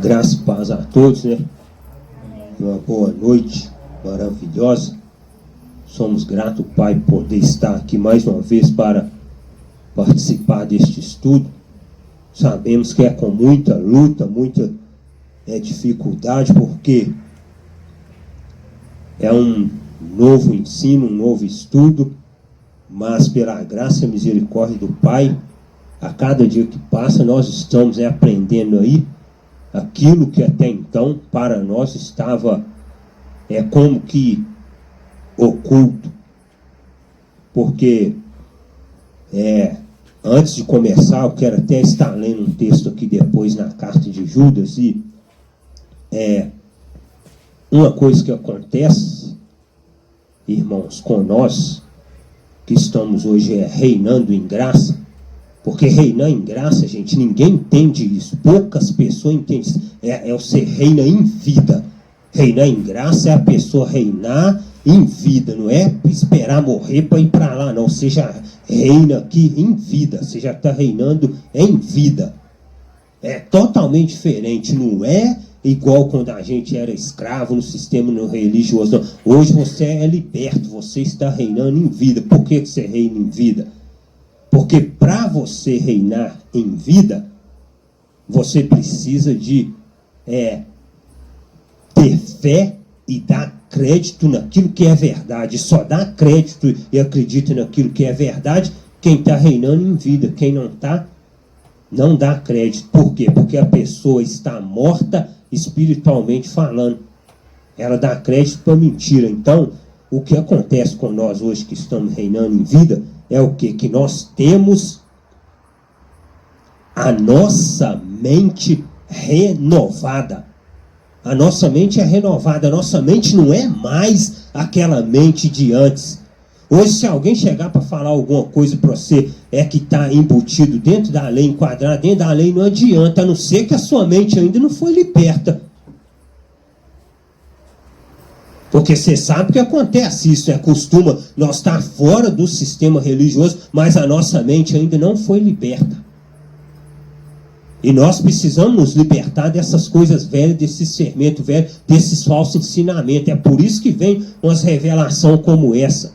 Graça e paz a todos, né? Uma boa noite maravilhosa. Somos gratos, Pai, por poder estar aqui mais uma vez para participar deste estudo. Sabemos que é com muita luta, muita dificuldade, porque é um novo ensino, um novo estudo, mas pela graça e misericórdia do Pai, a cada dia que passa, nós estamos aprendendo aí aquilo que até então para nós estava como que oculto. Porque antes de começar, eu quero até estar lendo um texto aqui depois na carta de Judas, e uma coisa que acontece, irmãos, com nós que estamos hoje reinando em graça. Porque reinar em graça, gente, ninguém entende isso. Poucas pessoas entendem isso. Você reina em vida. Reinar em graça é a pessoa reinar em vida. Não é esperar morrer para ir para lá, não. Você já reina aqui em vida. Você já está reinando em vida. É totalmente diferente. Não é igual quando a gente era escravo no sistema religioso. Não. Hoje você é liberto. Você está reinando em vida. Por que você reina em vida? Porque para você reinar em vida, você precisa de ter fé e dar crédito naquilo que é verdade. Só dá crédito e acredita naquilo que é verdade quem está reinando em vida. Quem não está, não dá crédito. Por quê? Porque a pessoa está morta espiritualmente falando. Ela dá crédito para mentira. Então, o que acontece com nós hoje que estamos reinando em vida é o quê? Que nós temos a nossa mente renovada. A nossa mente é renovada. A nossa mente não é mais aquela mente de antes. Hoje, se alguém chegar para falar alguma coisa para você que está embutido dentro da lei, enquadrado dentro da lei, não adianta, a não ser que a sua mente ainda não foi liberta. Porque você sabe que acontece isso, costuma nós estar fora do sistema religioso, mas a nossa mente ainda não foi liberta. E nós precisamos nos libertar dessas coisas velhas, desse fermento velho, desses falsos ensinamentos. É por isso que vem umas revelações como essa,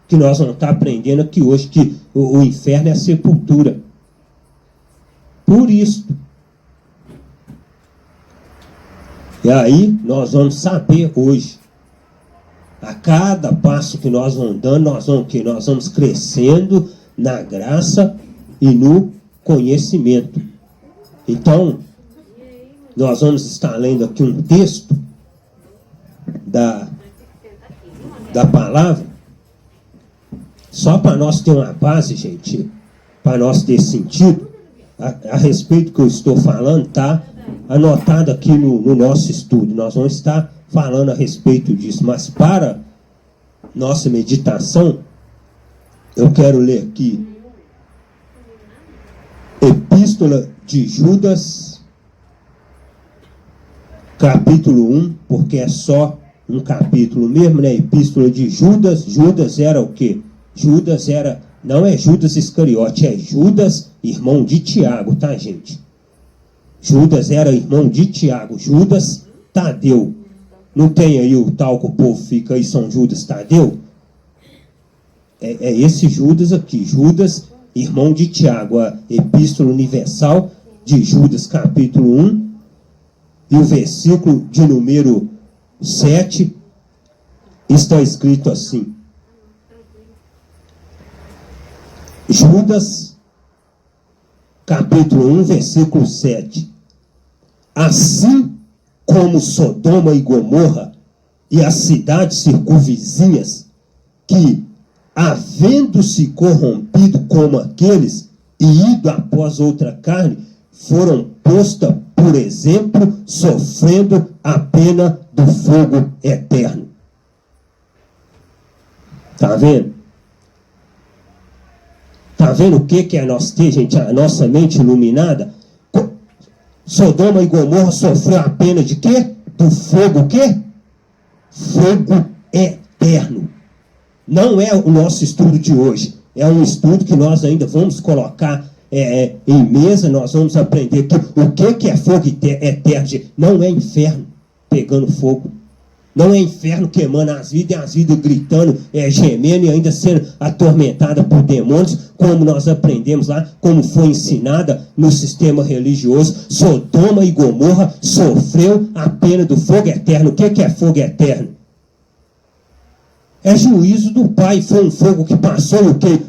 que nós vamos estar aprendendo aqui hoje, que o inferno é a sepultura. Por isso. E aí nós vamos saber hoje. A cada passo que nós vamos dando, nós vamos crescendo na graça e no conhecimento. Então, nós vamos estar lendo aqui um texto da palavra, só para nós ter uma base, gente, para nós ter sentido, a respeito do que eu estou falando, está anotado aqui no nosso estudo. Nós vamos estar falando a respeito disso, mas para nossa meditação, eu quero ler aqui Epístola de Judas, capítulo 1, porque é só um capítulo mesmo, né? Epístola de Judas. Judas era o quê? Judas era, não é Judas Iscariote, é Judas, irmão de Tiago, tá, gente? Judas era irmão de Tiago, Judas Tadeu. Não tem aí o tal que o povo fica aí, São Judas Tadeu? É esse Judas aqui, Judas, irmão de Tiago, a Epístola Universal de Judas, capítulo 1, e o versículo de número 7, está escrito assim. Judas, capítulo 1, versículo 7. Assim como Sodoma e Gomorra e as cidades circunvizinhas, que, havendo-se corrompido como aqueles e ido após outra carne, foram postas por exemplo, sofrendo a pena do fogo eterno. Tá vendo? Tá vendo o que é nós ter, gente? A nossa mente iluminada? Sodoma e Gomorra sofreu a pena de quê? Do fogo o quê? Fogo eterno. Não é o nosso estudo de hoje. É um estudo que nós ainda vamos colocar em mesa, nós vamos aprender que o que é fogo eterno, gente? Não é inferno pegando fogo. Não é inferno queimando as vidas e as vidas gritando, gemendo e ainda sendo atormentada por demônios, como nós aprendemos lá, como foi ensinada no sistema religioso. Sodoma e Gomorra sofreu a pena do fogo eterno. O que é fogo eterno? É juízo do Pai. Foi um fogo que passou o quê?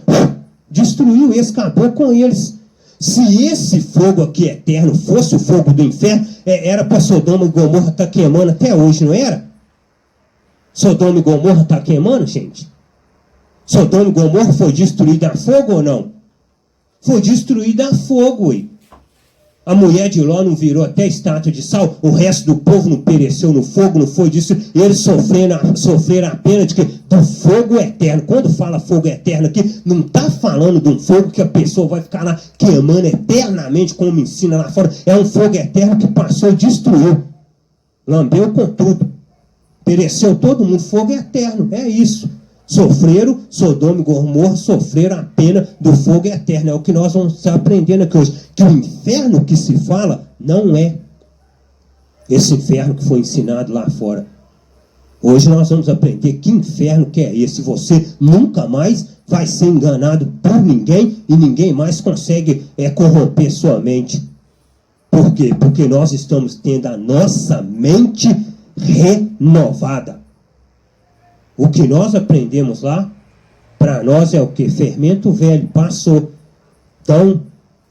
Destruiu eles, acabou com eles. Se esse fogo aqui eterno fosse o fogo do inferno, era para Sodoma e Gomorra estar queimando até hoje, não era? Sodoma e Gomorra está queimando, gente? Sodoma e Gomorra foi destruída a fogo ou não? Foi destruída a fogo, ué. A mulher de Ló não virou até estátua de sal, o resto do povo não pereceu no fogo, não foi disso. Eles sofreram a pena de que do fogo eterno. Quando fala fogo eterno aqui, não está falando de um fogo que a pessoa vai ficar lá queimando eternamente, como ensina lá fora. É um fogo eterno que passou e destruiu. Lambeu com tudo. Pereceu todo mundo, fogo eterno, é isso. Sofreram, Sodoma e Gomorra sofreram a pena do fogo eterno. É o que nós vamos estar aprendendo aqui hoje. Que o inferno que se fala não é esse inferno que foi ensinado lá fora. Hoje nós vamos aprender que inferno que é esse. Você nunca mais vai ser enganado por ninguém e ninguém mais consegue corromper sua mente. Por quê? Porque nós estamos tendo a nossa mente renovada. O que nós aprendemos lá, para nós é o que? Fermento velho, passou. Então,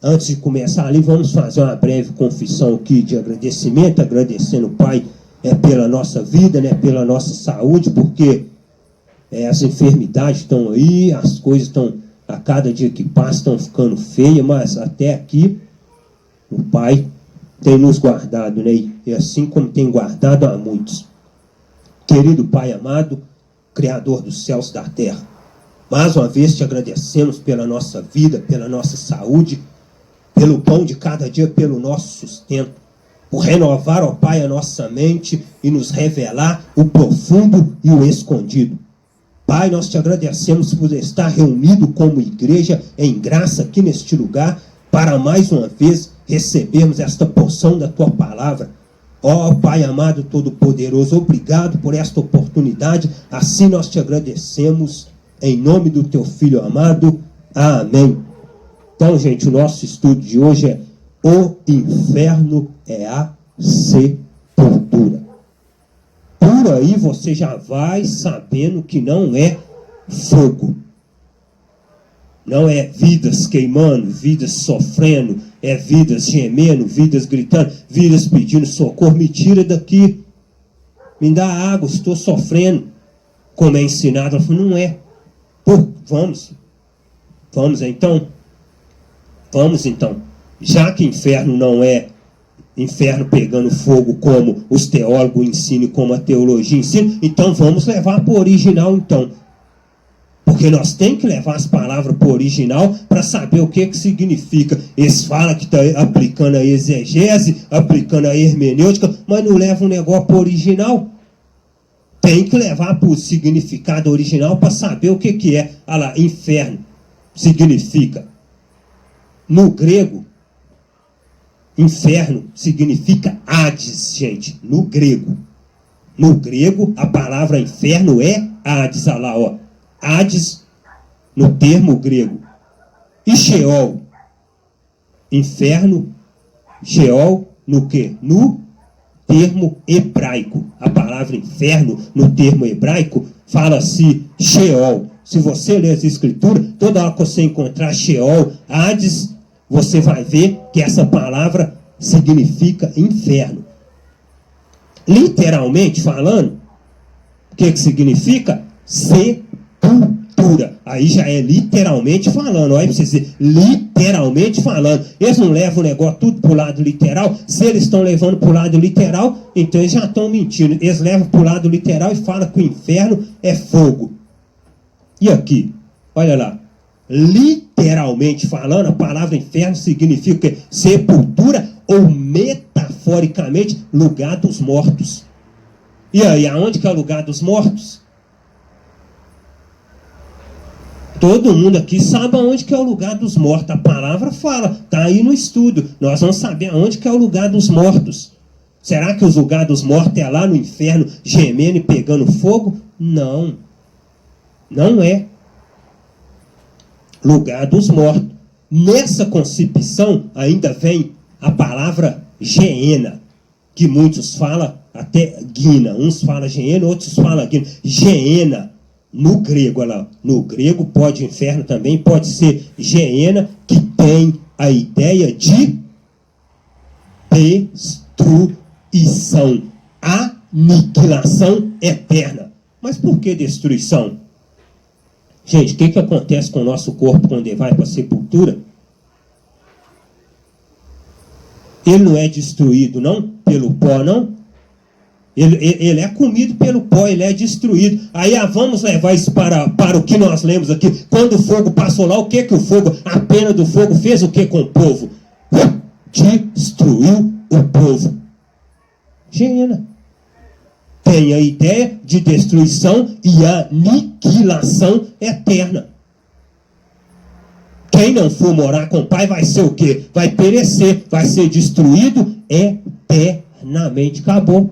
antes de começar ali, vamos fazer uma breve confissão aqui de agradecimento, agradecendo o Pai pela nossa vida, pela nossa saúde, porque as enfermidades estão aí, as coisas estão, a cada dia que passa, estão ficando feias, mas até aqui, o Pai tem nos guardado, e assim como tem guardado a muitos. Querido Pai amado, Criador dos céus e da terra, mais uma vez te agradecemos pela nossa vida, pela nossa saúde, pelo pão de cada dia, pelo nosso sustento, por renovar, ó Pai, a nossa mente e nos revelar o profundo e o escondido. Pai, nós te agradecemos por estar reunido como igreja em graça aqui neste lugar, para mais uma vez recebermos esta porção da tua palavra. Ó Pai amado todo-poderoso, obrigado por esta oportunidade. Assim nós te agradecemos em nome do teu Filho amado. Amém. Então, gente, o nosso estudo de hoje é o inferno é a sepultura. Por aí você já vai sabendo que não é fogo. Não é vidas queimando, vidas sofrendo, é vidas gemendo, vidas gritando, vidas pedindo socorro. Me tira daqui, me dá água, estou sofrendo. Como é ensinado, ela falou, não é. Pô, vamos então. Já que inferno não é inferno pegando fogo como os teólogos ensinam, como a teologia ensina, então vamos levar para o original então. Porque nós temos que levar as palavras para o original para saber o que significa. Eles falam que está aplicando a exegese, aplicando a hermenêutica, mas não leva o negócio para o original. Tem que levar para o significado original para saber o que é. Olha lá, inferno significa, no grego, inferno significa Hades, gente, no grego. No grego, a palavra inferno é Hades, olha lá, ó. Hades, no termo grego. E Sheol? Inferno, Sheol, no quê? No termo hebraico. A palavra inferno, no termo hebraico, fala-se Sheol. Se você ler as escrituras, toda hora que você encontrar Sheol, Hades, você vai ver que essa palavra significa inferno. Literalmente falando, o que significa? Sepultura. Aí já é literalmente falando. Olha pra você dizer, literalmente falando. Eles não levam o negócio tudo pro lado literal. Se eles estão levando pro lado literal, então eles já estão mentindo. Eles levam pro lado literal e falam que o inferno é fogo. E aqui, olha lá. Literalmente falando, a palavra inferno significa sepultura ou metaforicamente lugar dos mortos. E aí, aonde que é o lugar dos mortos? Todo mundo aqui sabe aonde que é o lugar dos mortos. A palavra fala, está aí no estudo. Nós vamos saber aonde que é o lugar dos mortos. Será que o lugar dos mortos é lá no inferno, gemendo e pegando fogo? Não. Não é. Lugar dos mortos. Nessa concepção ainda vem a palavra Geena, que muitos falam até Guina. Uns falam Geena, outros falam Guina. Geena. No grego, olha lá, no grego pode inferno também, pode ser Geena, que tem a ideia de destruição, aniquilação eterna. Mas por que destruição? Gente, o que acontece com o nosso corpo quando ele vai para a sepultura? Ele não é destruído, não, pelo pó, não. Ele é comido pelo pó, ele é destruído. Aí vamos levar isso para o que nós lemos aqui. Quando o fogo passou lá, o que o fogo, a pena do fogo fez o que com o povo? Destruiu o povo. Geena. Tem a ideia de destruição e aniquilação eterna. Quem não for morar com o Pai vai ser o quê? Vai perecer, vai ser destruído eternamente. Acabou.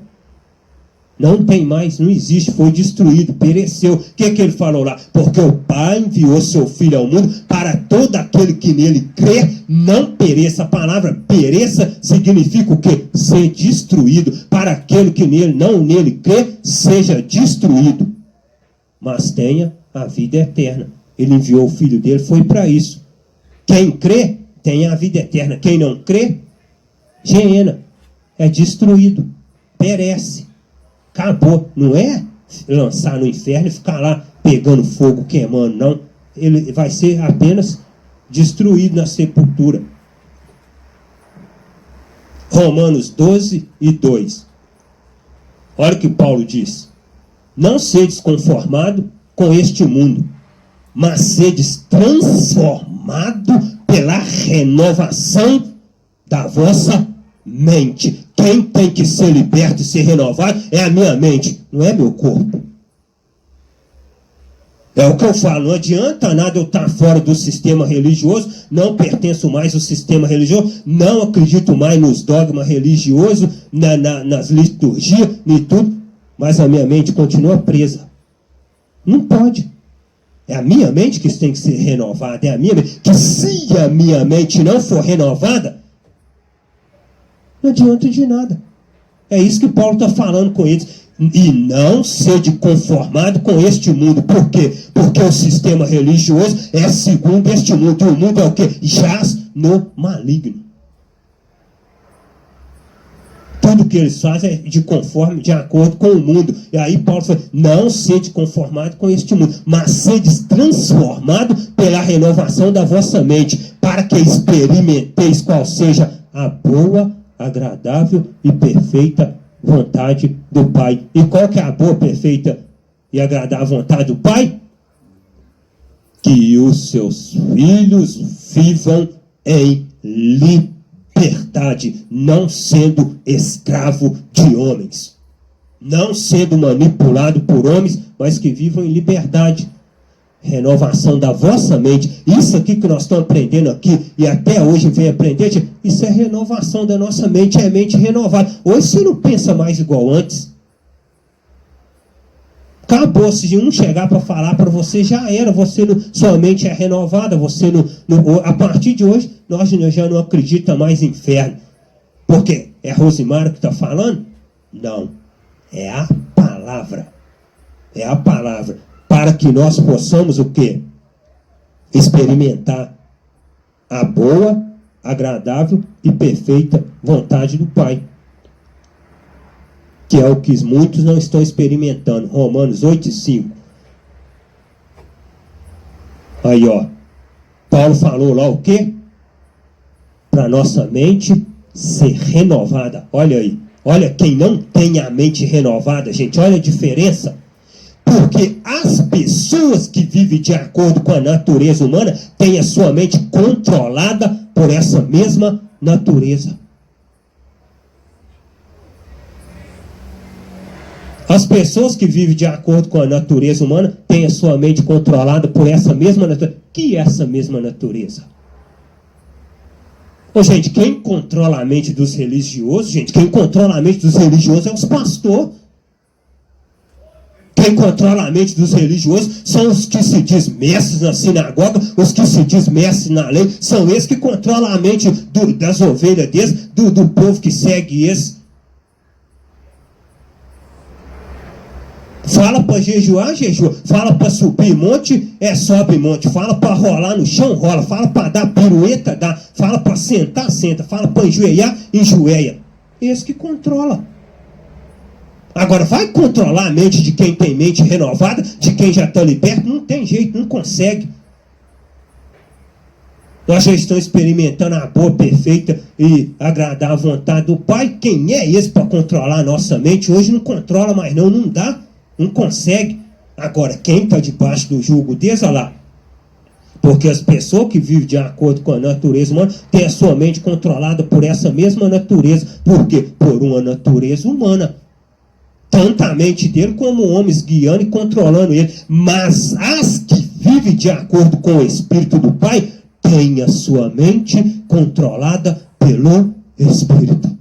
Não tem mais, não existe, foi destruído, pereceu. O que ele falou lá? Porque o Pai enviou seu Filho ao mundo para todo aquele que nele crê, não pereça. A palavra pereça significa o quê? Ser destruído. Para aquele que nele crê, seja destruído. Mas tenha a vida eterna. Ele enviou o Filho dele, foi para isso. Quem crê, tem a vida eterna. Quem não crê, Geena, é destruído, perece. Acabou, não é lançar no inferno e ficar lá pegando fogo, queimando, não. Ele vai ser apenas destruído na sepultura. Romanos 12 e 2. Olha o que Paulo diz. Não sedes conformado com este mundo, mas sedes transformado pela renovação da vossa mente. Quem tem que ser liberto e ser renovado é a minha mente, não é meu corpo. É o que eu falo, não adianta nada eu estar fora do sistema religioso, não pertenço mais ao sistema religioso, não acredito mais nos dogmas religiosos, nas liturgias, e tudo, mas a minha mente continua presa. Não pode. É a minha mente que tem que ser renovada, é a minha mente, que se a minha mente não for renovada, não adianta de nada. É isso que Paulo está falando com eles. E não sede conformado com este mundo. Por quê? Porque o sistema religioso é segundo este mundo. E o mundo é o quê? Jaz no maligno. Tudo que eles fazem é de acordo com o mundo. E aí Paulo fala, não sede conformado com este mundo, mas sede transformado pela renovação da vossa mente, para que experimenteis qual seja a boa, agradável e perfeita vontade do Pai. E qual que é a boa, perfeita e agradável vontade do Pai? Que os seus filhos vivam em liberdade, não sendo escravo de homens, não sendo manipulado por homens, mas que vivam em liberdade. Renovação da vossa mente. Isso aqui que nós estamos aprendendo aqui, e até hoje vem aprender, isso é renovação da nossa mente, é mente renovada. Hoje você não pensa mais igual antes. Acabou, se um chegar para falar para você, já era, sua mente é renovada, a partir de hoje, nós já não acreditamos mais em inferno. Porque é Rosimara que está falando? Não, é a palavra. É a palavra. Para que nós possamos o quê? Experimentar a boa, agradável e perfeita vontade do Pai. Que é o que muitos não estão experimentando. Romanos 8 e 5. Aí, ó. Paulo falou lá o quê? Para nossa mente ser renovada. Olha aí. Olha quem não tem a mente renovada, gente. Olha a diferença. Porque as pessoas que vivem de acordo com a natureza humana têm a sua mente controlada por essa mesma natureza. As pessoas que vivem de acordo com a natureza humana têm a sua mente controlada por essa mesma natureza. Que é essa mesma natureza? Ô, gente, quem controla a mente dos religiosos, gente, quem controla a mente dos religiosos é os pastores. Quem controla a mente dos religiosos são os que se diz mestres na sinagoga, os que se diz mestres na lei, são esses que controlam a mente das ovelhas deles, do povo que segue eles. Fala para jejuar, jejua. Fala para subir monte, sobe monte. Fala para rolar no chão, rola. Fala para dar pirueta, dá. Fala para sentar, senta. Fala para enjoelhar, enjoelha. Esse que controla. Agora, vai controlar a mente de quem tem mente renovada, de quem já está liberto? Não tem jeito, não consegue. Nós já estamos experimentando a boa, perfeita e agradar a vontade do Pai. Quem é esse para controlar a nossa mente? Hoje não controla mais não, não dá. Não consegue. Agora, quem está debaixo do jugo deles, olha lá. Porque as pessoas que vivem de acordo com a natureza humana têm a sua mente controlada por essa mesma natureza. Por quê? Por uma natureza humana. Tanto a mente dele como homens guiando e controlando ele. Mas as que vivem de acordo com o Espírito do Pai têm a sua mente controlada pelo Espírito.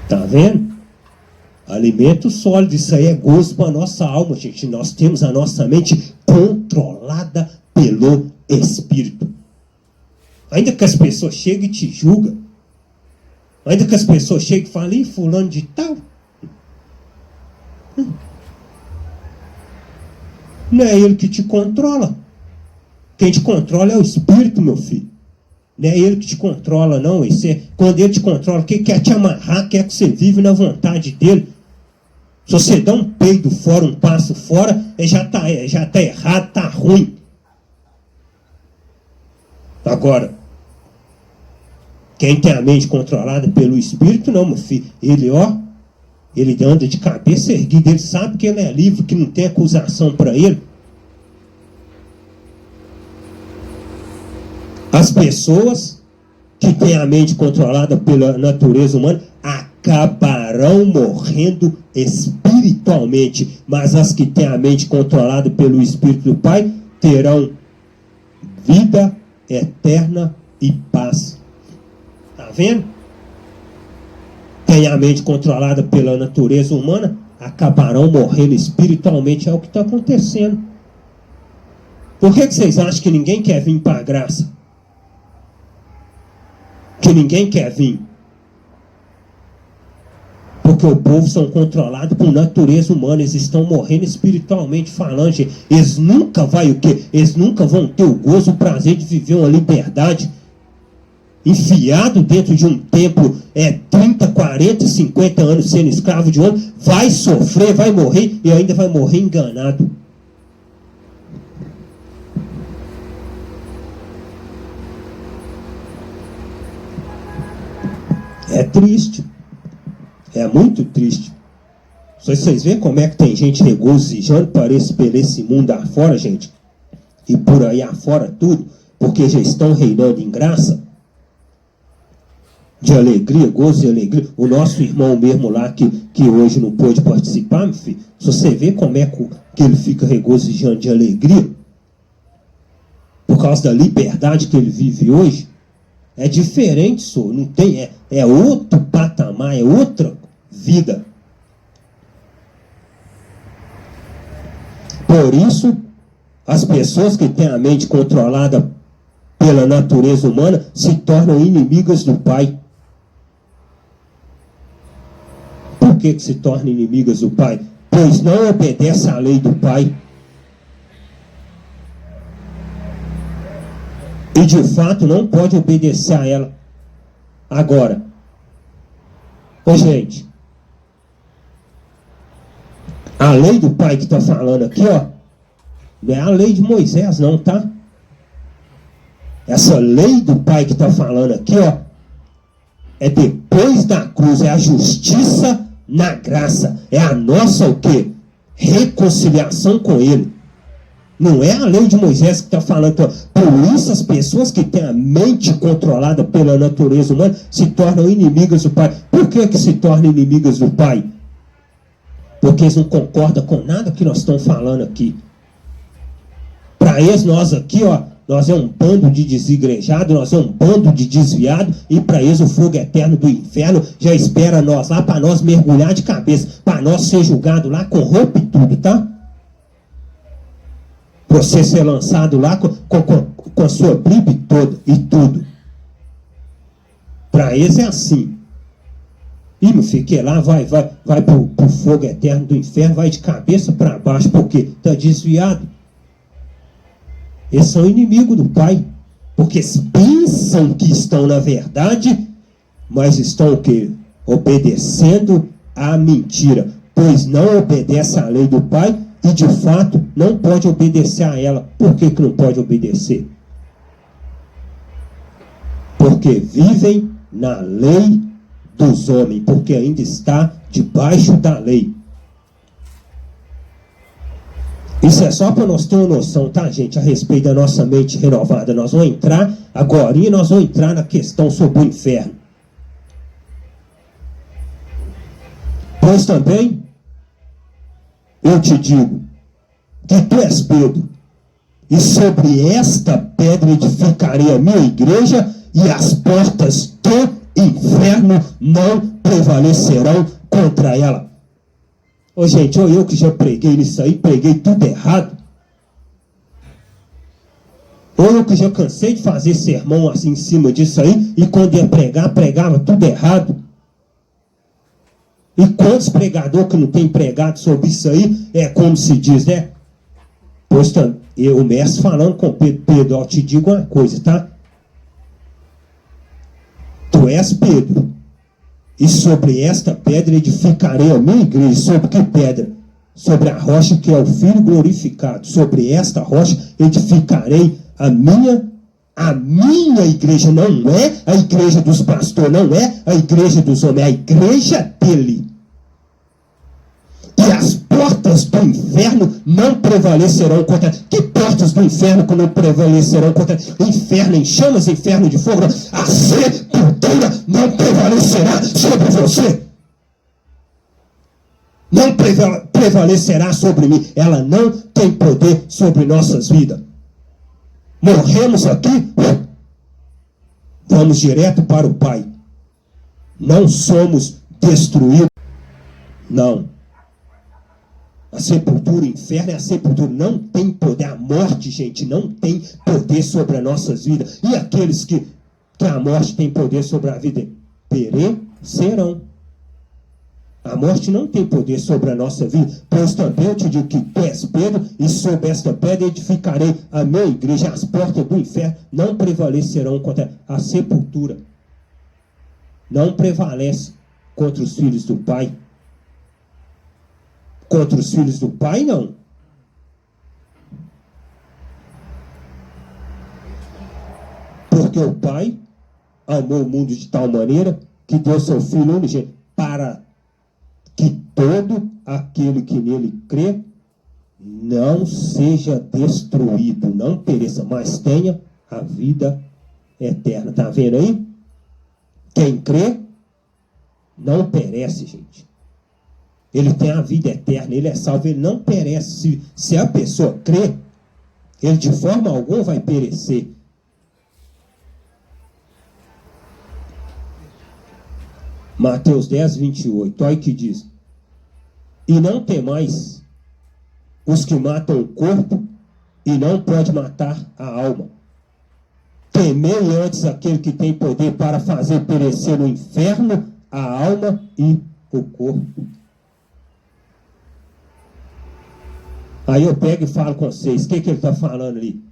Tá vendo? Alimento sólido, isso aí é gozo para a nossa alma, gente. Nós temos a nossa mente controlada pelo Espírito. Ainda que as pessoas cheguem e te julgam, ainda que as pessoas cheguem e falem, fulano de tal, não é ele que te controla. Quem te controla é o Espírito, meu filho. Não é ele que te controla, não. Quando ele te controla, quem quer te amarrar, quer que você vive na vontade dele. Se você dá um peido fora, um passo fora, já tá errado, tá ruim. Agora, quem tem a mente controlada pelo Espírito, não, meu filho. Ele anda de cabeça erguida, ele sabe que ele é livre, que não tem acusação para ele. As pessoas que têm a mente controlada pela natureza humana acabarão morrendo espiritualmente, mas as que têm a mente controlada pelo Espírito do Pai terão vida eterna e paz. Tá vendo? Tem a mente controlada pela natureza humana, acabarão morrendo espiritualmente. É o que está acontecendo. Por que vocês acham que ninguém quer vir para a graça? Que ninguém quer vir? Porque o povo são controlados por natureza humana. Eles estão morrendo espiritualmente falando. Gente. Eles nunca vai o quê? Eles nunca vão ter o gozo, o prazer de viver uma liberdade. Enfiado dentro de um templo 30, 40, 50 anos sendo escravo de homem. Vai sofrer, vai morrer e ainda vai morrer enganado. É triste. É muito triste. Vocês veem como é que tem gente regozijando para esse mundo afora, gente? E por aí afora tudo, porque já estão reinando em graça. De alegria, gozo e alegria. O nosso irmão mesmo lá, que hoje não pôde participar, meu filho, se você vê como é que ele fica regozijando de alegria, por causa da liberdade que ele vive hoje, é diferente, senhor. Não tem, é outro patamar, é outra vida. Por isso, as pessoas que têm a mente controlada pela natureza humana se tornam inimigas do Pai. Por que se tornam inimigas do Pai? Pois não obedece à lei do Pai. E de fato não pode obedecer a ela. Agora, gente, a lei do Pai que está falando aqui, não é a lei de Moisés não, tá? Essa lei do Pai que está falando aqui, é depois da cruz, é a justiça na graça, é a nossa o quê? Reconciliação com Ele. Não é a lei de Moisés que está falando. Por isso as pessoas que têm a mente controlada pela natureza humana se tornam inimigas do Pai. Por que se tornam inimigas do Pai? Porque eles não concordam com nada que nós estamos falando aqui. Para eles, nós aqui, nós é um bando de desigrejados, nós é um bando de desviados, e para eles o fogo eterno do inferno já espera nós lá, para nós mergulhar de cabeça, para nós ser julgado lá com roupa e tudo, tá? Você ser lançado lá com a sua Bíblia toda e tudo. Para eles é assim. E meu filho, que lá vai pro fogo eterno do inferno, vai de cabeça para baixo, porque está desviado. Eles são inimigos do Pai, porque eles pensam que estão na verdade, mas estão o quê? Obedecendo à mentira, pois não obedece à lei do Pai, e de fato não pode obedecer a ela. Por que não pode obedecer? Porque vivem na lei dos homens, porque ainda está debaixo da lei. Isso é só para nós ter uma noção, tá, gente, a respeito da nossa mente renovada. Nós vamos entrar agora, e nós vamos entrar na questão sobre o inferno. Pois também eu te digo que tu és Pedro, e sobre esta pedra edificarei a minha igreja, e as portas do inferno não prevalecerão contra ela. Ô gente, eu que já preguei nisso aí, preguei tudo errado. Ou eu que já cansei de fazer sermão assim em cima disso aí, e quando ia pregar, pregava tudo errado. E quantos pregadores que não tem pregado sobre isso aí, é como se diz, né? Pois o mestre falando com Pedro, eu te digo uma coisa, tá? Tu és Pedro, e sobre esta pedra edificarei a minha igreja. Sobre que pedra? Sobre a rocha que é o Filho glorificado. Sobre esta rocha edificarei a minha igreja. Não é a igreja dos pastores, não é a igreja dos homens, é a igreja dele. E as portas do inferno não prevalecerão contra. Que portas do inferno que não prevalecerão contra? Inferno em chamas, inferno de fogo. A sepultura não prevalecerá sobre você. Não prevalecerá sobre mim. Ela não tem poder sobre nossas vidas. Morremos aqui, vamos direto para o Pai. Não somos destruídos. Não. A sepultura, o inferno é a sepultura. Não tem poder. A morte, gente, não tem poder sobre as nossas vidas. E aqueles que a morte tem poder sobre a vida perecerão. A morte não tem poder sobre a nossa vida. Pois também eu te digo que tu és Pedro, e sobre esta pedra edificarei a minha igreja. As portas do inferno não prevalecerão contra a sepultura. Não prevalece contra os filhos do Pai. Contra os filhos do Pai, não. Porque o Pai amou o mundo de tal maneira que deu seu Filho único para que todo aquele que nele crê não seja destruído, não pereça, mas tenha a vida eterna. Está vendo aí? Quem crê não perece, gente. Ele tem a vida eterna, ele é salvo, ele não perece. Se a pessoa crê, ele de forma alguma vai perecer. Mateus 10, 28, olha o que diz. E não temais os que matam o corpo e não pode matar a alma. Temei antes aquele que tem poder para fazer perecer no inferno a alma e o corpo. Aí eu pego e falo com vocês, o que ele está falando ali?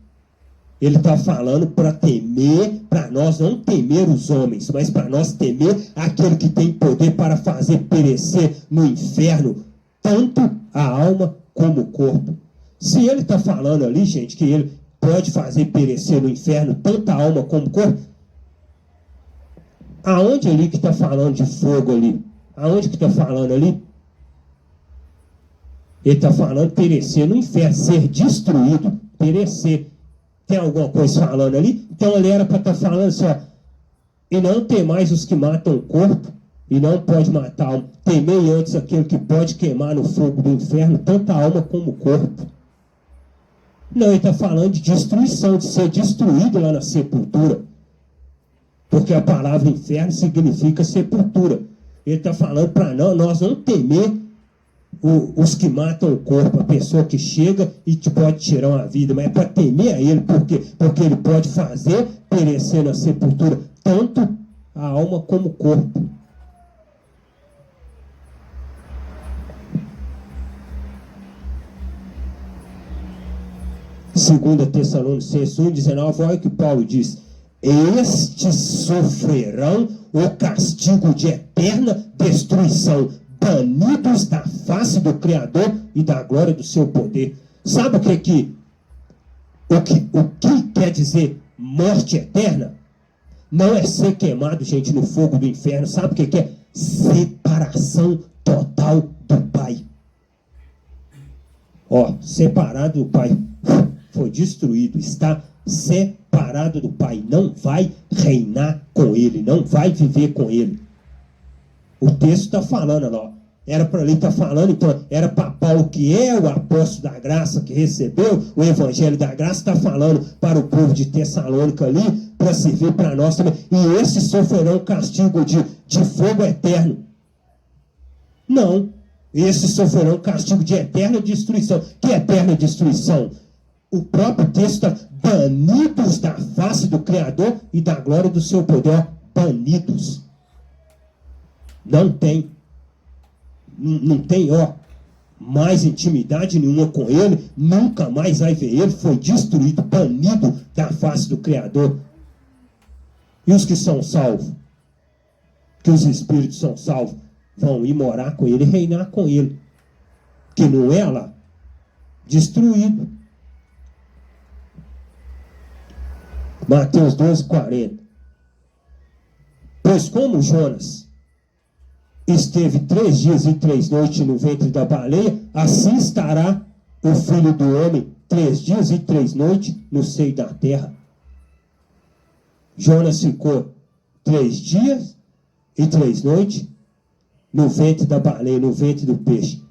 Ele está falando para temer, para nós não temer os homens, mas para nós temer aquele que tem poder para fazer perecer no inferno tanto a alma como o corpo. Se ele está falando ali, gente, que ele pode fazer perecer no inferno tanto a alma como o corpo, aonde ali que está falando de fogo ali? Aonde que está falando ali? Ele está falando perecer no inferno, ser destruído. perecer. Tem alguma coisa falando ali? Então ele era para estar falando assim, ó, e não temais os que matam o corpo, e não pode matar a alma. Temei antes aquele que pode queimar no fogo do inferno, tanto a alma como o corpo. Não, ele está falando de destruição, de ser destruído lá na sepultura. Porque a palavra inferno significa sepultura. Ele está falando para nós não temer os que matam o corpo, a pessoa que chega e te pode tirar uma vida, mas é para temer a ele, porque ele pode fazer perecer na sepultura tanto a alma como o corpo. Segunda Tessalonicenses 1:19, olha o que Paulo diz: estes sofrerão o castigo de eterna destruição, banidos da face do Criador e da glória do seu poder. Sabe o que quer dizer morte eterna? Não é ser queimado, gente, no fogo do inferno. Sabe o que é? Separação total do Pai. Ó, separado do Pai. Foi destruído, está separado do Pai, não vai reinar com Ele, não vai viver com Ele. O texto está falando, ó, era para ele estar falando, então, era para Paulo, que é o apóstolo da graça, que recebeu o evangelho da graça, está falando para o povo de Tessalônica ali, para servir para nós também, e esses sofrerão castigo de fogo eterno. Não, esses sofrerão castigo de eterna destruição. Que eterna destruição? O próprio texto está: banidos da face do Criador e da glória do seu poder. Banidos. Não tem, ó, mais intimidade nenhuma com ele, nunca mais vai ver ele, foi destruído, banido da face do Criador. E os que são salvos, que os espíritos são salvos, vão ir morar com ele, reinar com ele, que não é lá, destruído. Mateus 12:40. Pois como Jonas esteve 3 dias e 3 noites no ventre da baleia, assim estará o Filho do Homem 3 dias e 3 noites no seio da terra. Jonas ficou 3 dias e 3 noites no ventre da baleia, no ventre do peixe.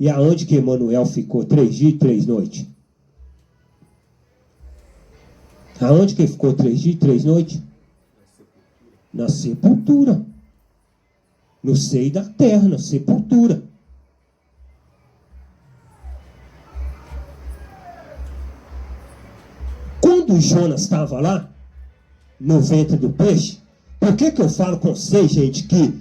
E aonde que Emanuel ficou 3 dias e 3 noites? Aonde que ficou 3 dias e 3 noites? Na sepultura. No seio da terra, na sepultura. Quando Jonas estava lá, no ventre do peixe, por que eu falo com vocês, gente, que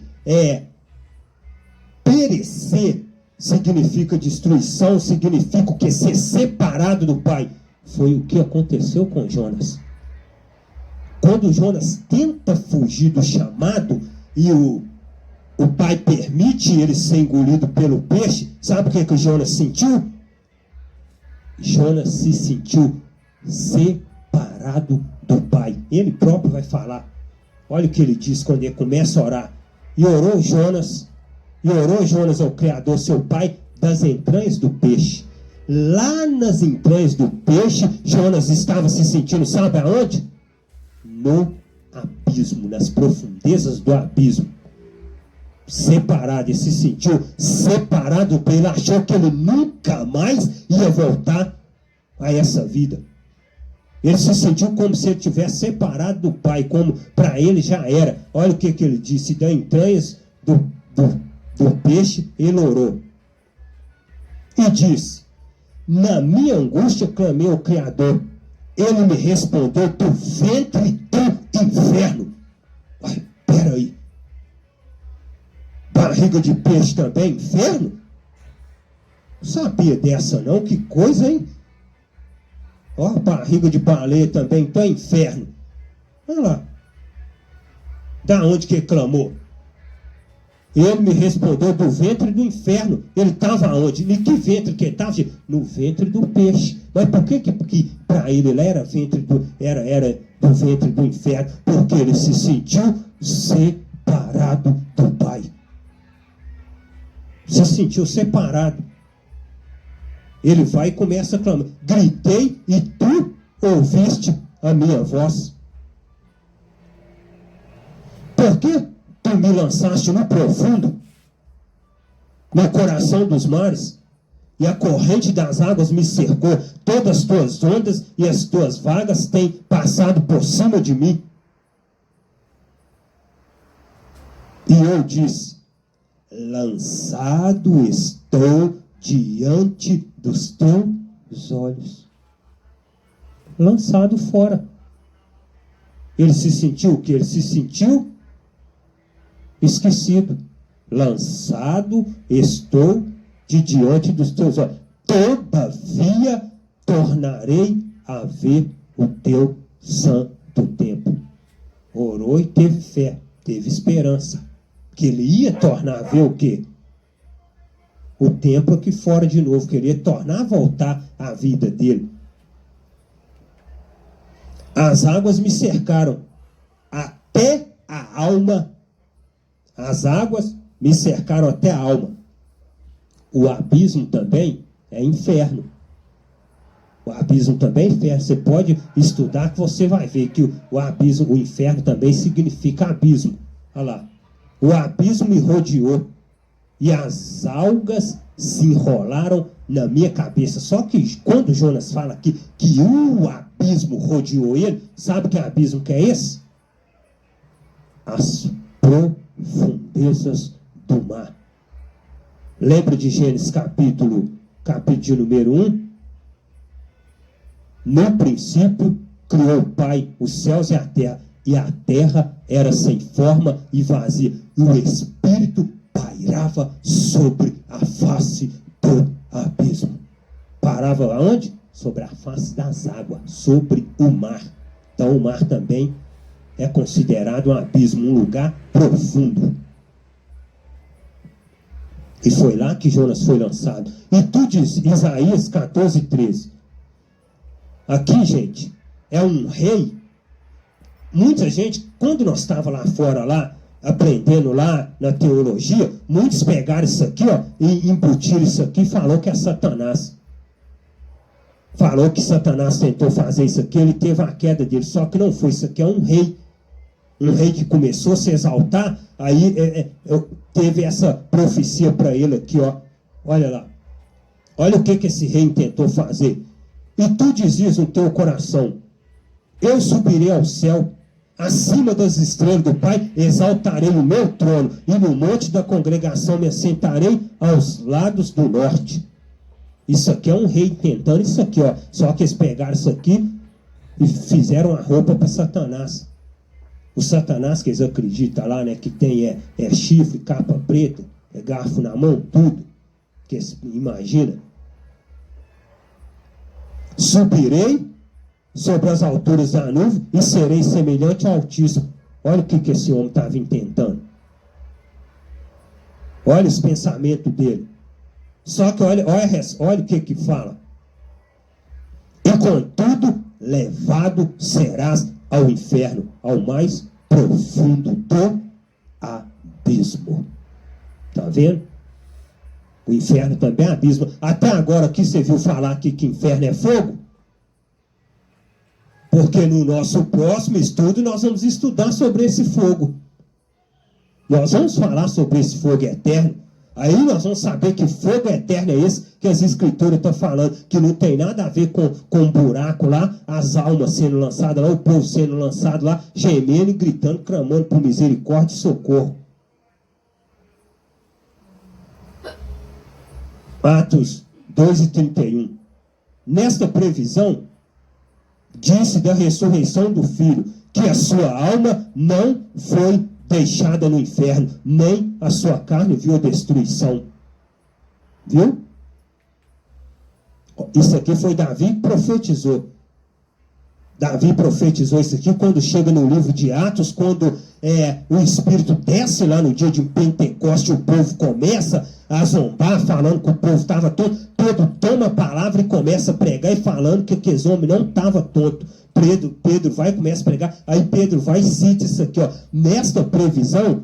perecer significa destruição, significa o que? Ser separado do Pai. Foi o que aconteceu com Jonas. Quando Jonas tenta fugir do chamado e o Pai permite ele ser engolido pelo peixe, sabe o que Jonas sentiu? Jonas se sentiu separado do Pai. Ele próprio vai falar. Olha o que ele diz quando ele começa a orar. E orou Jonas ao Criador, seu Pai, das entranhas do peixe. Lá nas entranhas do peixe, Jonas estava se sentindo, sabe aonde? No abismo, nas profundezas do abismo. Separado, ele se sentiu separado, ele achou que ele nunca mais ia voltar a essa vida. Ele se sentiu como se ele tivesse separado do Pai, como para ele já era. Olha o que ele disse: das entranhas do peixe, ele orou. E disse: na minha angústia clamei ao Criador, ele me respondeu do ventre do inferno. Ai, peraí. Barriga de peixe também, inferno? Não sabia dessa não, que coisa, hein? Ó, barriga de baleia também, então é inferno. Olha lá. Da onde que ele clamou? Ele me respondeu do ventre do inferno. Ele estava onde? Em que ventre que ele estava? No ventre do peixe. Mas por que para ele era do ventre do inferno? Porque ele se sentiu separado do Pai. Se sentiu separado. Ele vai e começa a clamar: gritei e tu ouviste a minha voz. Por que tu me lançaste no profundo, no coração dos mares, e a corrente das águas me cercou? Todas as tuas ondas e as tuas vagas têm passado por cima de mim. E eu disse: lançado estou diante dos teus olhos. Lançado fora. Ele se sentiu o que? Ele se sentiu esquecido. Lançado estou de diante dos teus olhos. Todavia tornarei a ver o teu santo templo. Orou e teve fé, teve esperança, que ele ia tornar a ver o quê? O templo aqui fora de novo, que ele ia tornar a voltar a vida dele. As águas me cercaram até a alma. As águas me cercaram até a alma. O abismo também é inferno. O abismo também é inferno. Você pode estudar que você vai ver que o abismo, o inferno também significa abismo. Olha lá. O abismo me rodeou e as algas se enrolaram na minha cabeça. Só que quando Jonas fala aqui que o abismo rodeou ele, sabe que abismo que é esse? As profundezas do mar. Lembra de Gênesis capítulo de número 1? No princípio criou o Pai os céus e a terra era sem forma e vazia, e o Espírito pairava sobre a face do abismo. Parava aonde? Sobre a face das águas, sobre o mar. Então o mar também é considerado um abismo, um lugar profundo. E foi lá que Jonas foi lançado. E tu diz, Isaías 14:13. Aqui, gente, é um rei. Muita gente, quando nós estávamos lá fora, lá, aprendendo lá na teologia, muitos pegaram isso aqui, ó, e embutiram isso aqui e falou que é Satanás. Falou que Satanás tentou fazer isso aqui, ele teve a queda dele, só que não foi. Isso aqui é um rei. Um rei que começou a se exaltar, aí teve essa profecia para ele aqui, ó. Olha lá. Olha o que esse rei tentou fazer. E tu dizias no teu coração: eu subirei ao céu, acima das estrelas do Pai, exaltarei o meu trono, e no monte da congregação me assentarei aos lados do norte. Isso aqui é um rei tentando isso aqui, ó. Só que eles pegaram isso aqui e fizeram a roupa para Satanás. O Satanás que eles acreditam lá, né, que tem chifre, capa preta, garfo na mão, tudo. Que imagina. Subirei sobre as alturas da nuvem e serei semelhante ao Altíssimo. Olha o que esse homem estava intentando. Olha os pensamentos dele. Só que olha o que fala. E contudo, levado serás ao inferno, ao mais profundo do abismo. Tá vendo? O inferno também é abismo. Até agora aqui você viu falar aqui que inferno é fogo? Porque no nosso próximo estudo nós vamos estudar sobre esse fogo. Nós vamos falar sobre esse fogo eterno. Aí nós vamos saber que fogo eterno é esse que as escrituras estão falando, que não tem nada a ver com um buraco lá, as almas sendo lançadas lá, o povo sendo lançado lá, gemendo e gritando, clamando por misericórdia e socorro. Atos 2:31. Nesta previsão, disse da ressurreição do Filho, que a sua alma não foi deixada no inferno, nem a sua carne viu a destruição. Viu? Isso aqui foi Davi que profetizou. Davi profetizou isso aqui quando chega no livro de Atos, quando o Espírito desce lá no dia de Pentecoste, o povo começa a zombar, falando que o povo estava todo toma a palavra e começa a pregar e falando que aqueles homens não estavam tontos. Pedro vai e começa a pregar, aí Pedro vai e cita isso aqui, ó. Nesta previsão,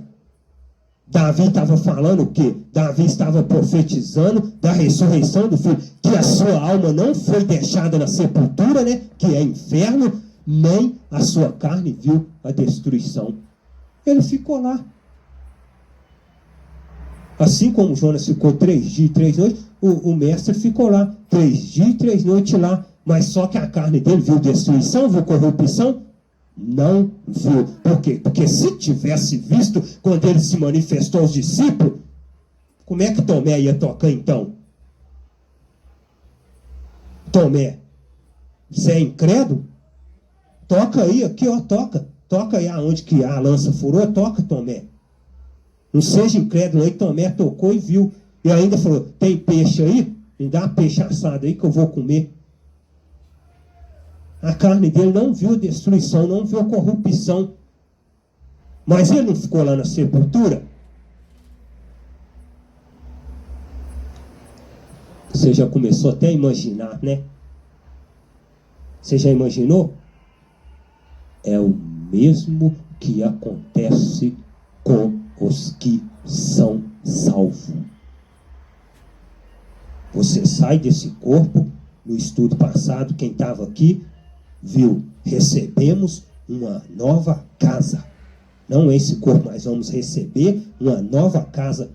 Davi estava falando o quê? Davi estava profetizando da ressurreição do filho, que a sua alma não foi deixada na sepultura, né? Que é inferno, nem a sua carne viu a destruição. Ele ficou lá. Assim como Jonas ficou 3 dias e 3 noites, o mestre ficou lá 3 dias e 3 noites lá. Mas só que a carne dele viu destruição, viu corrupção? Não viu. Por quê? Porque se tivesse visto quando ele se manifestou aos discípulos, como é que Tomé ia tocar então? Tomé, você é incrédulo? Toca aí, aqui ó, toca. Toca aí aonde que a lança furou, toca, Tomé. Não seja incrédulo aí, Tomé tocou e viu. E ainda falou, tem peixe aí? Me dá peixe assado aí que eu vou comer. A carne dele não viu a destruição, não viu a corrupção. Mas ele não ficou lá na sepultura? Você já começou até a imaginar, né? Você já imaginou? É o mesmo que acontece com os que são salvos. Você sai desse corpo, no estudo passado, quem estava aqui, viu, recebemos uma nova casa. Não esse corpo, mas vamos receber uma nova casa.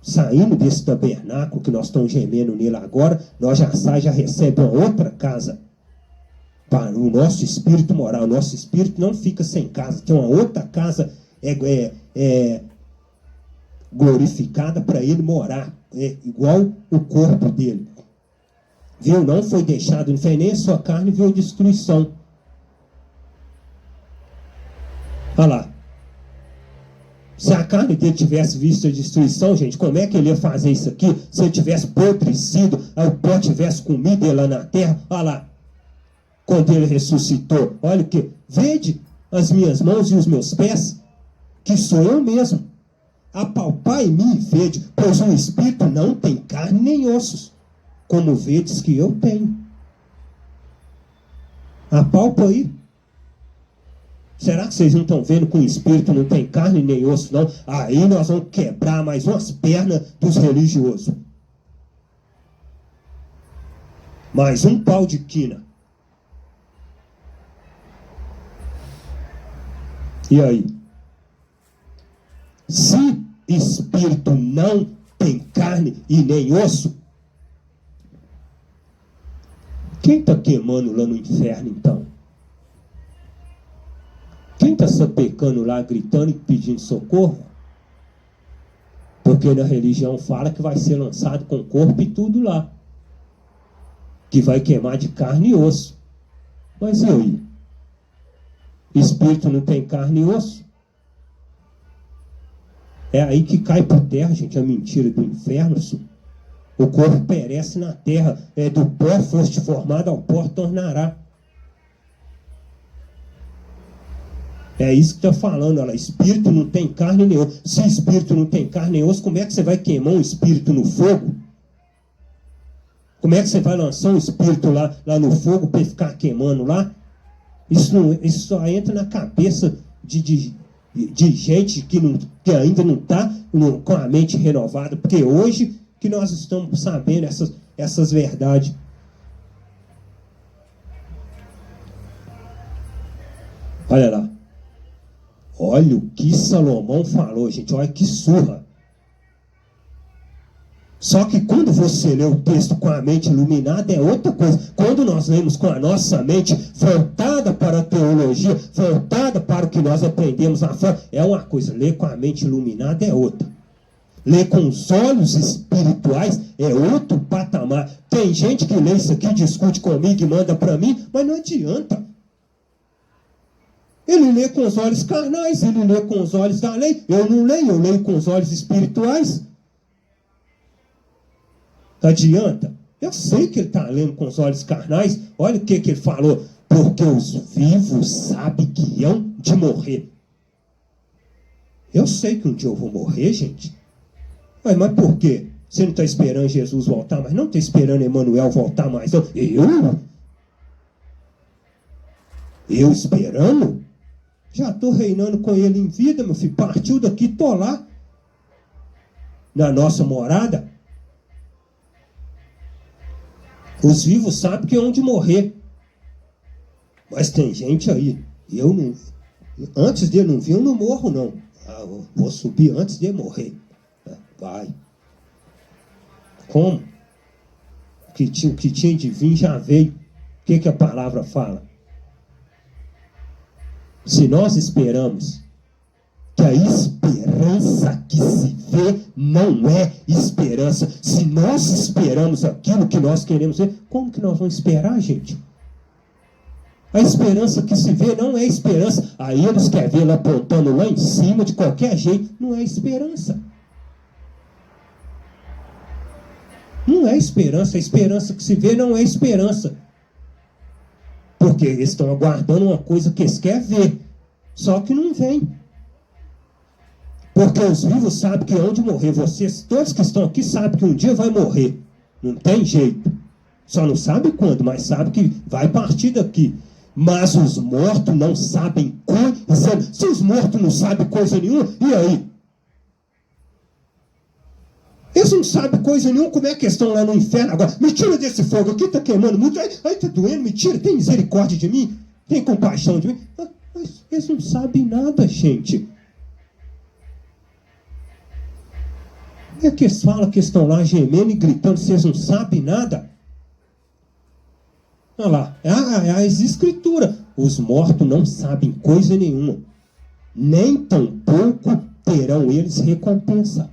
Saindo desse tabernáculo que nós estamos gemendo nele agora, nós já recebe uma outra casa. Para o nosso espírito morar. O nosso espírito não fica sem casa. Tem uma outra casa glorificada para ele morar. É igual o corpo dele. Viu? Não foi deixado, não foi nem a sua carne, viu a destruição. Olha lá. Se a carne dele tivesse visto a destruição, gente, como é que ele ia fazer isso aqui? Se ele tivesse podrecido, o pó tivesse comido ele lá na terra, olha lá. Quando ele ressuscitou, olha o que, vede as minhas mãos e os meus pés, que sou eu mesmo. Apalpai em mim e vede, pois o espírito não tem carne nem ossos, como vedes que eu tenho. Apalpa aí. Será que vocês não estão vendo que o espírito não tem carne nem osso, não? Aí nós vamos quebrar mais umas pernas dos religiosos. Mais um pau de quina. E aí? Se espírito não tem carne e nem osso, quem está queimando lá no inferno então? Quem está sapecando lá, gritando e pedindo socorro? Porque na religião fala que vai ser lançado com corpo e tudo lá. Que vai queimar de carne e osso. Mas e aí? Espírito não tem carne e osso? É aí que cai por terra, gente, a mentira do inferno. O corpo perece na terra. É do pó foste formado, ao pó tornará. É isso que está falando, olha, espírito não tem carne nem osso. Se espírito não tem carne nem osso, como é que você vai queimar um espírito no fogo? Como é que você vai lançar um espírito lá no fogo para ficar queimando lá? Isso só entra na cabeça de gente que ainda não está com a mente renovada, porque hoje que nós estamos sabendo essas verdades. Olha lá. Olha o que Salomão falou, gente. Olha que surra. Só que quando você lê o texto com a mente iluminada é outra coisa. Quando nós lemos com a nossa mente voltada para a teologia, voltada para o que nós aprendemos lá fora, é uma coisa. Ler com a mente iluminada é outra. Ler com os olhos espirituais é outro patamar. Tem gente que lê isso aqui, discute comigo e manda para mim, mas não adianta. Ele lê com os olhos carnais, ele lê com os olhos da lei. Eu não leio, eu leio com os olhos espirituais. Adianta? Eu sei que ele está lendo com os olhos carnais. Olha o que ele falou. Porque os vivos sabem que hão de morrer. Eu sei que um dia eu vou morrer, gente. Mas por quê? Você não está esperando Jesus voltar mais? Não está esperando Emmanuel voltar mais? Não. Eu esperando? Já estou reinando com ele em vida, meu filho. Partiu daqui, estou lá. na nossa morada. Os vivos sabem que é onde morrer. Mas tem gente aí, eu não, antes de não vir, eu não morro não. Eu vou subir antes de morrer. Vai. Como? O que tinha de vir já veio. O que a palavra fala? Se nós esperamos que a esperança que se vê não é esperança, se nós esperamos aquilo que nós queremos ver, como que nós vamos esperar, gente? A esperança que se vê não é esperança. Aí eles querem vê-la apontando lá em cima de qualquer jeito. Não é esperança. Não é esperança. A esperança que se vê não é esperança. Porque eles estão aguardando uma coisa que eles querem ver. Só que não vem. Porque os vivos sabem que onde morrer. Vocês, todos que estão aqui, sabem que um dia vai morrer. Não tem jeito. Só não sabe quando, mas sabe que vai partir daqui. Mas os mortos não sabem coisa. Se os mortos não sabem coisa nenhuma, e aí? Eles não sabem coisa nenhuma, como é que estão lá no inferno agora? Me tira desse fogo aqui, está queimando muito. Ai, tá doendo, me tira, tem misericórdia de mim? Tem compaixão de mim? Mas eles não sabem nada, gente. É que eles falam que estão lá gemendo e gritando, vocês não sabem nada? Olha lá, é as escrituras. Os mortos não sabem coisa nenhuma. Nem tampouco terão eles recompensa.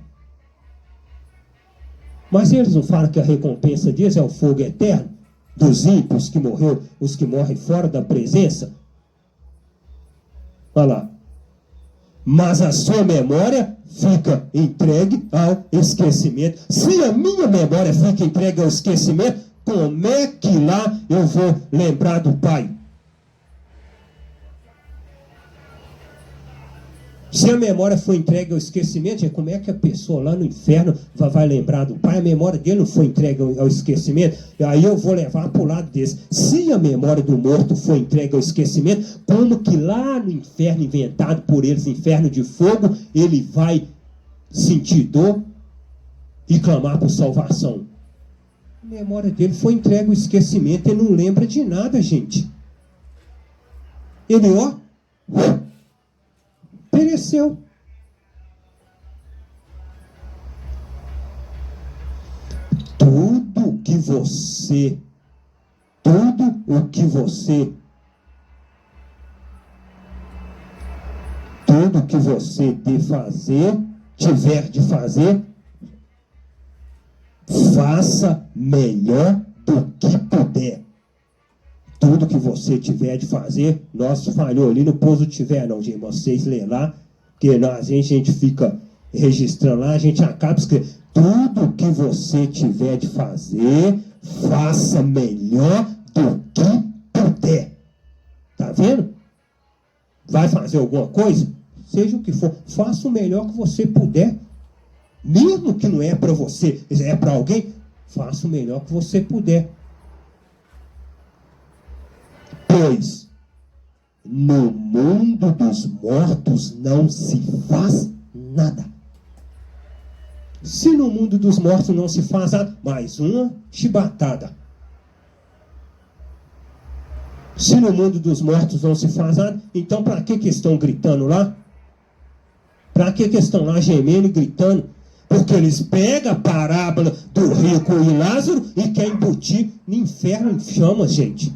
Mas eles não falam que a recompensa deles é o fogo eterno? Dos ímpios que morreu, os que morrem fora da presença? Olha lá. Mas a sua memória fica entregue ao esquecimento. Se a minha memória fica entregue ao esquecimento, como é que lá eu vou lembrar do Pai? Se a memória foi entregue ao esquecimento, como é que a pessoa lá no inferno vai lembrar do Pai? A memória dele não foi entregue ao esquecimento. Aí eu vou levar para o lado desse. Se a memória do morto foi entregue ao esquecimento, como que lá no inferno inventado por eles, inferno de fogo, ele vai sentir dor e clamar por salvação? A memória dele foi entregue ao esquecimento. Ele não lembra de nada, gente. Ele, pereceu. Tudo o que você tiver de fazer, faça melhor do que puder. Tudo que você tiver de fazer, nós falhou ali, não pôs o tiver não, gente. Vocês lêem lá, porque a gente fica registrando lá, a gente acaba escrevendo. Tudo que você tiver de fazer, faça melhor do que puder. Tá vendo? Vai fazer alguma coisa? Seja o que for, faça o melhor que você puder. Mesmo que não é para você, é para alguém, faça o melhor que você puder. Pois no mundo dos mortos não se faz nada. Se no mundo dos mortos não se faz nada, mais uma chibatada. Se no mundo dos mortos não se faz nada, então para que estão gritando lá? Para que estão lá gemendo e gritando? Porque eles pegam a parábola do rico e Lázaro e querem embutir no inferno em chamas, gente.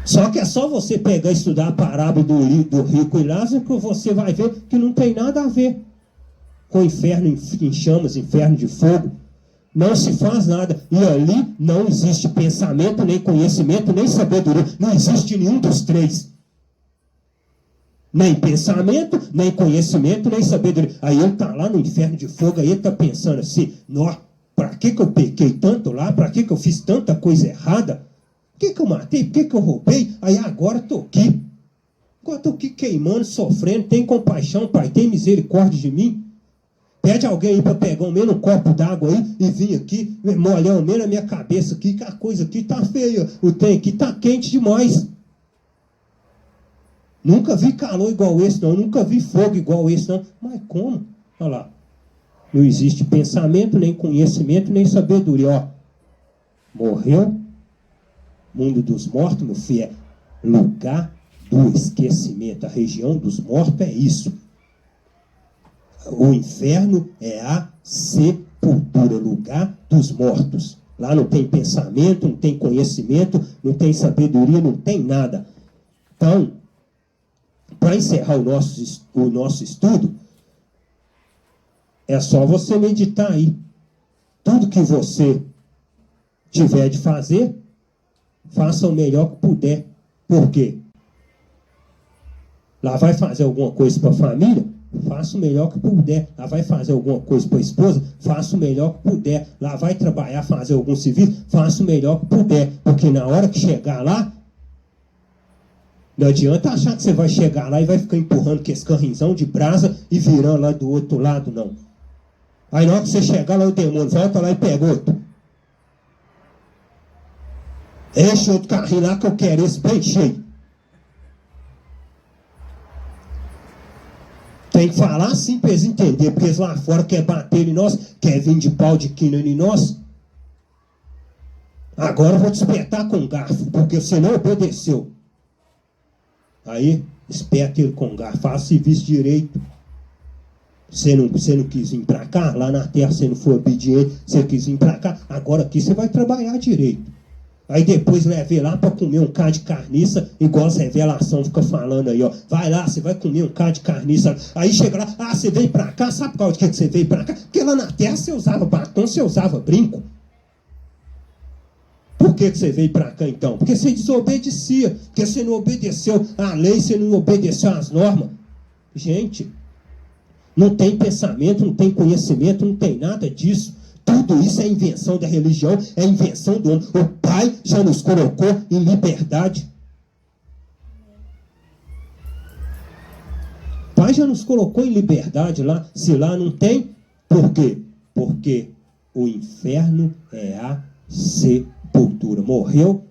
Só que é só você pegar e estudar a parábola do rico e Lázaro que você vai ver que não tem nada a ver com inferno em chamas, inferno de fogo. Não se faz nada. E ali não existe pensamento, nem conhecimento, nem sabedoria. Não existe nenhum dos três. Nem pensamento, nem conhecimento, nem sabedoria. Aí ele está lá no inferno de fogo, aí ele está pensando assim, para que eu pequei tanto lá? Para que eu fiz tanta coisa errada? Por que eu matei? Por que eu roubei? Aí agora estou aqui. Agora estou aqui queimando, sofrendo. Tem compaixão, Pai. Tem misericórdia de mim. Pede alguém aí para pegar um copo d'água aí e vir aqui, molhar na minha cabeça aqui, que a coisa aqui está feia. O trem aqui está quente demais. Nunca vi calor igual esse, não. Nunca vi fogo igual esse, não. Mas como? Olha lá. Não existe pensamento, nem conhecimento, nem sabedoria. Ó, morreu, mundo dos mortos, meu filho, é lugar do esquecimento. A região dos mortos é isso. O inferno é a sepultura, lugar dos mortos. Lá não tem pensamento, não tem conhecimento, não tem sabedoria, não tem nada. Então, para encerrar o nosso estudo, é só você meditar aí. Tudo que você tiver de fazer, faça o melhor que puder. Por quê? Lá vai fazer alguma coisa para a família? Faça o melhor que puder. Lá vai fazer alguma coisa para a esposa? Faça o melhor que puder. Lá vai trabalhar, fazer algum serviço? Faça o melhor que puder. Porque na hora que chegar lá, não adianta achar que você vai chegar lá e vai ficar empurrando com esse carrinzão de brasa e virando lá do outro lado, não. Aí na hora que você chegar lá, o demônio volta lá e pega outro. Enche outro carrinho lá que eu quero esse bem cheio. Tem que falar assim para eles entenderem, porque eles lá fora querem bater em nós, querem vir de pau de quina em nós. Agora eu vou te espetar com garfo, porque você não obedeceu. Aí, espeta ele com garfo, faça o serviço direito. Você não quis vir para cá, lá na terra você não foi obediente, você quis vir para cá, agora aqui você vai trabalhar direito. Aí depois leve lá para comer um cá de carniça, igual as revelação fica falando aí, ó. Vai lá, você vai comer um cá de carniça. Aí chega lá, você veio para cá, sabe por causa de que você veio para cá? Porque lá na terra você usava batom, você usava brinco. Por que você veio para cá então? Porque você desobedecia, porque você não obedeceu à lei, você não obedeceu às normas. Gente, não tem pensamento, não tem conhecimento, não tem nada disso. Tudo isso é invenção da religião, é invenção do homem. O Pai já nos colocou em liberdade. O Pai já nos colocou em liberdade lá. Se lá não tem, por quê? Porque o inferno é a sepultura. Morreu,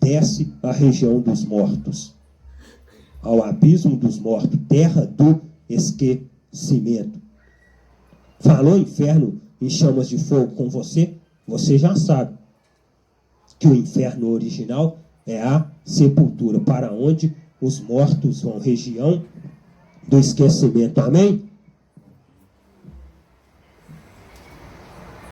desce à região dos mortos. Ao abismo dos mortos, terra do esquecimento. Falou inferno em chamas de fogo com você, você já sabe que o inferno original é a sepultura, para onde os mortos vão, região do esquecimento. Amém?